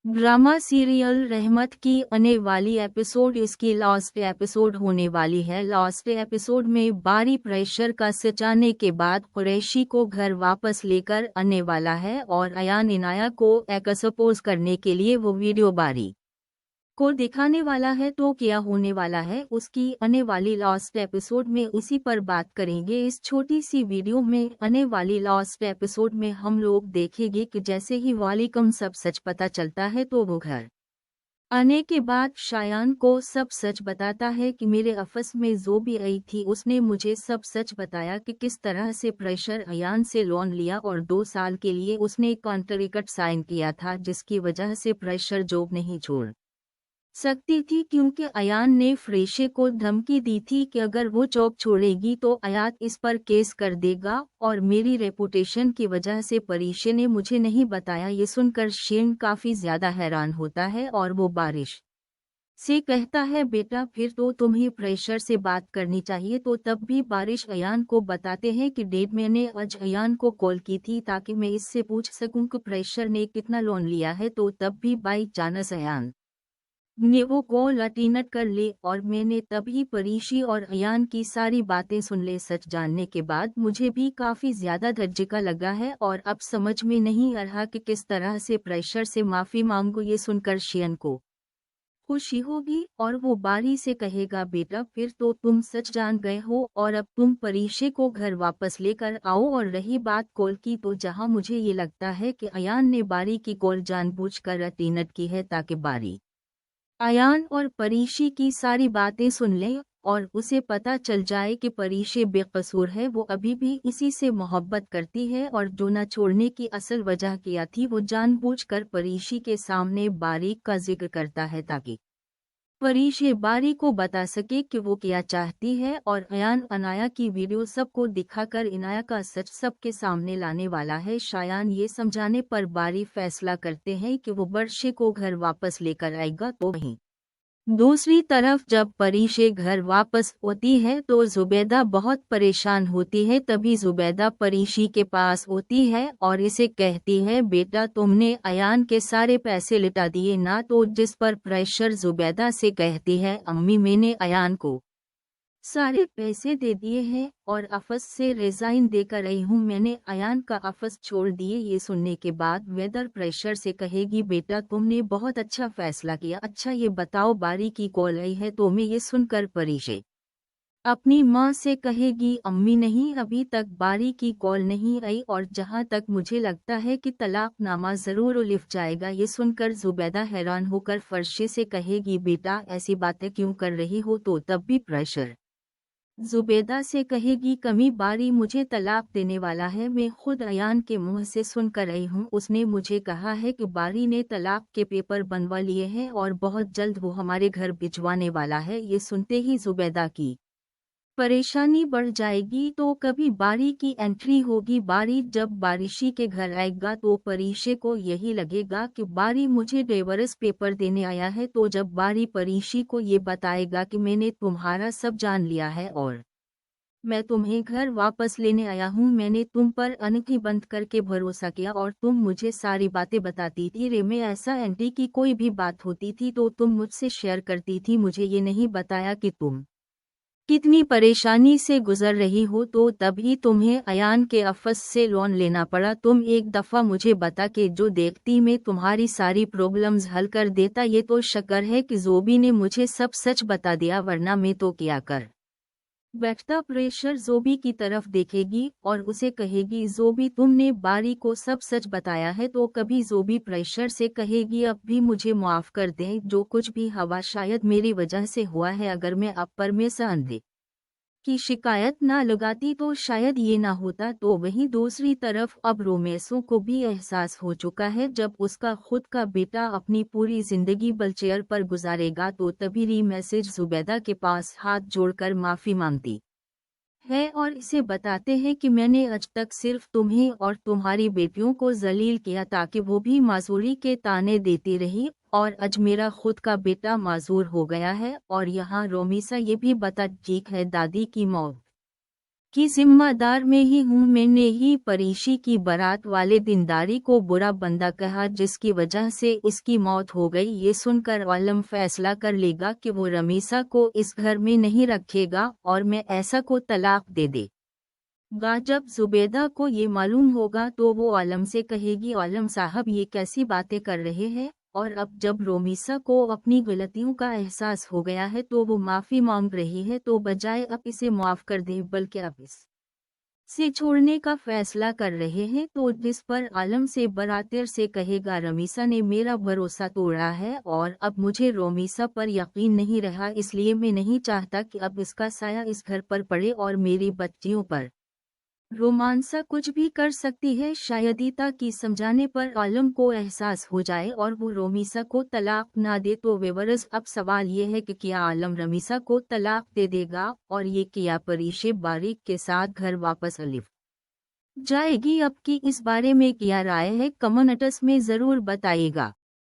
Drama serial रहमत की आने वाली एपिसोड इसकी लास्ट एपिसोड होने वाली है। लास्ट एपिसोड में बारी प्रेशर का सचाने के बाद कुरैशी को घर वापस लेकर आने वाला है और अयान इनाया को एक्सपोज करने के लिए वो वीडियो बारी को दिखाने वाला है। तो क्या होने वाला है उसकी आने वाली लास्ट एपिसोड में उसी पर बात करेंगे। इस छोटी सी वीडियो में आने वाली लास्ट एपिसोड में हम लोग देखेंगे कि जैसे ही वालिकम सब सच पता चलता है तो वो घर आने के बाद शायान को सब सच बताता है कि मेरे ऑफिस में जो भी आई थी उसने मुझे सब सच बताया कि किस तरह से प्रेशर अयान से लोन लिया और 2 साल के लिए उसने कॉन्ट्रैक्ट साइन किया था जिसकी वजह से प्रेशर जॉब नहीं छोड़ सकती थी क्योंकि अयान ने फ्रेशे को धमकी दी थी कि अगर वो जॉब छोड़ेगी तो अयान इस पर केस कर देगा और मेरी रेपुटेशन की वजह से परीशे ने मुझे नहीं बताया। ये सुनकर शेन काफी ज्यादा हैरान होता है और वो बारिश से कहता है बेटा फिर तो तुम्हें प्रेशर से बात करनी चाहिए। तो तब भी बारिश अयान को बताते हैं कि डैड मैंने आज अयान को कॉल की थी ताकि मैं इससे पूछ सकूं कि प्रेशर ने कितना लोन लिया है। तो तब भी बाई चांस अयान ने वो कॉल अटेंड कर ले और मैंने तभी परीशी और अयान की सारी बातें सुन ले। सच जानने के बाद मुझे भी काफी ज्यादा धज्जिका लगा है और अब समझ में नहीं आ रहा कि किस तरह से प्रेशर से माफी मांगू। ये सुनकर शियन को खुशी होगी और वो बारी से कहेगा बेटा फिर तो तुम सच जान गए हो और अब तुम परीशे को घर वापस लेकर आओ। और रही बात कॉल की तो जहां मुझे ये लगता है कि अयान ने बारी की कॉल जानबूझकर अटेंड की है ताकि बारी अयान और परीशी की सारी बातें सुन ले और उसे पता चल जाए कि परीशे बेकसूर है। वो अभी भी इसी से मोहब्बत करती है और जो न छोड़ने की असल वजह किया थी वो जानबूझकर परीशी के सामने बारी का जिक्र करता है ताकि परीशे बारी को बता सके कि वो क्या चाहती है। और अयान अनाया की वीडियो सबको दिखाकर इनाया का सच सबके सामने लाने वाला है। शायान ये समझाने पर बारी फैसला करते हैं कि वो वर्षे को घर वापस लेकर आएगा। तो वहीं दूसरी तरफ जब परीशे घर वापस होती है तो जुबैदा बहुत परेशान होती है। तभी जुबैदा परीशी के पास होती है और इसे कहती है बेटा तुमने अयान के सारे पैसे लिटा दिए ना। तो जिस पर प्रेशर जुबैदा से कहती है अम्मी मैंने अयान को सारे पैसे दे दिए हैं और ऑफिस से रिजाइन देकर आई हूँ। मैंने अयान का ऑफिस छोड़ दिए। ये सुनने के बाद वेदर प्रेशर से कहेगी बेटा तुमने बहुत अच्छा फैसला किया। अच्छा ये बताओ बारी की कॉल आई है। तो मैं ये सुनकर परीशे अपनी माँ से कहेगी अम्मी नहीं अभी तक बारी की कॉल नहीं आई और जहाँ तक मुझे लगता है कि तलाकनामा जरूर लिख जाएगा। ये सुनकर जुबैदा हैरान होकर फर्शे से कहेगी बेटा ऐसी बातें क्यों कर रही हो। तो तब भी प्रेशर जुबैदा से कहेगी कमी बारी मुझे तलाक देने वाला है। मैं खुद अयान के मुंह से सुनकर आई हूँ। उसने मुझे कहा है कि बारी ने तलाक के पेपर बनवा लिए हैं और बहुत जल्द वो हमारे घर भिजवाने वाला है। ये सुनते ही जुबैदा की परेशानी बढ़ जाएगी। तो कभी बारी की एंट्री होगी। बारी जब बारिशी के घर आएगा तो परीशे को यही लगेगा कि बारी मुझे डिवोर्स पेपर देने आया है। तो जब बारी परीशी को ये बताएगा कि मैंने तुम्हारा सब जान लिया है और मैं तुम्हें घर वापस लेने आया हूँ। मैंने तुम पर अनखी बंद करके भरोसा किया और तुम मुझे सारी बातें बताती थी। रे में ऐसा एंटी की कोई भी बात होती थी तो तुम मुझसे शेयर करती थी। मुझे ये नहीं बताया कि तुम कितनी परेशानी से गुजर रही हो। तो तभी तुम्हें अयान के ऑफिस से लोन लेना पड़ा। तुम एक दफ़ा मुझे बता के जो देखती मैं तुम्हारी सारी प्रॉब्लम्स हल कर देता। ये तो शक्र है कि जोबी ने मुझे सब सच बता दिया वरना मैं तो क्या कर बैठता। प्रेशर जोबी की तरफ देखेगी और उसे कहेगी जोबी तुमने बारी को सब सच बताया है। तो कभी जोबी प्रेशर से कहेगी अब भी मुझे माफ़ कर दें जो कुछ भी हुआ शायद मेरी वजह से हुआ है। अगर मैं अब पर में संदेह की शिकायत ना लगाती तो शायद ये ना होता। तो वहीं दूसरी तरफ अब रोमेसो को भी एहसास हो चुका है जब उसका खुद का बेटा अपनी पूरी जिंदगी व्हीलचेयर पर गुजारेगा। तो तभी री मैसेज जुबैदा के पास हाथ जोड़कर माफी मांगती है और इसे बताते हैं कि मैंने आज तक सिर्फ तुम्हें और तुम्हारी बेटियों को जलील किया ताकि वो भी माजूरी के ताने देती रही और आज मेरा खुद का बेटा माजूर हो गया है। और यहाँ रोमीसा ये भी बता ठीक है दादी की मौत कि जिम्मेदार मैं ही हूँ, मैंने ही परीशी की बारात वाले दिनदारी को बुरा बंदा कहा जिसकी वजह से इसकी मौत हो गई। ये सुनकर आलम फैसला कर लेगा कि वो रमीसा को इस घर में नहीं रखेगा और मैं ऐसा को तलाक दे देगा। जब जुबेदा को ये मालूम होगा तो वो आलम से कहेगी, आलम साहब ये कैसी बातें कर रहे हैं। और अब जब रोमीसा को अपनी गलतियों का एहसास हो गया है तो वो माफ़ी मांग रही है, तो बजाय अब इसे माफ़ कर दे बल्कि अब इसे छोड़ने का फैसला कर रहे हैं। तो जिस पर आलम से बरातर से कहेगा, रमीसा ने मेरा भरोसा तोड़ा है और अब मुझे रोमीसा पर यकीन नहीं रहा, इसलिए मैं नहीं चाहता कि अब इसका साया इस घर पर पड़े और मेरी बच्चियों पर। रोमांसा कुछ भी कर सकती है शायदीता की समझाने पर आलम को एहसास हो जाए और वो रोमीसा को तलाक ना दे। तो विवरस अब सवाल ये है कि क्या आलम रमीसा को तलाक दे देगा और ये किया परीशे बारीक के साथ घर वापस अलिफ जाएगी। अब की इस बारे में क्या राय है कमेंट्स में ज़रूर बताइएगा।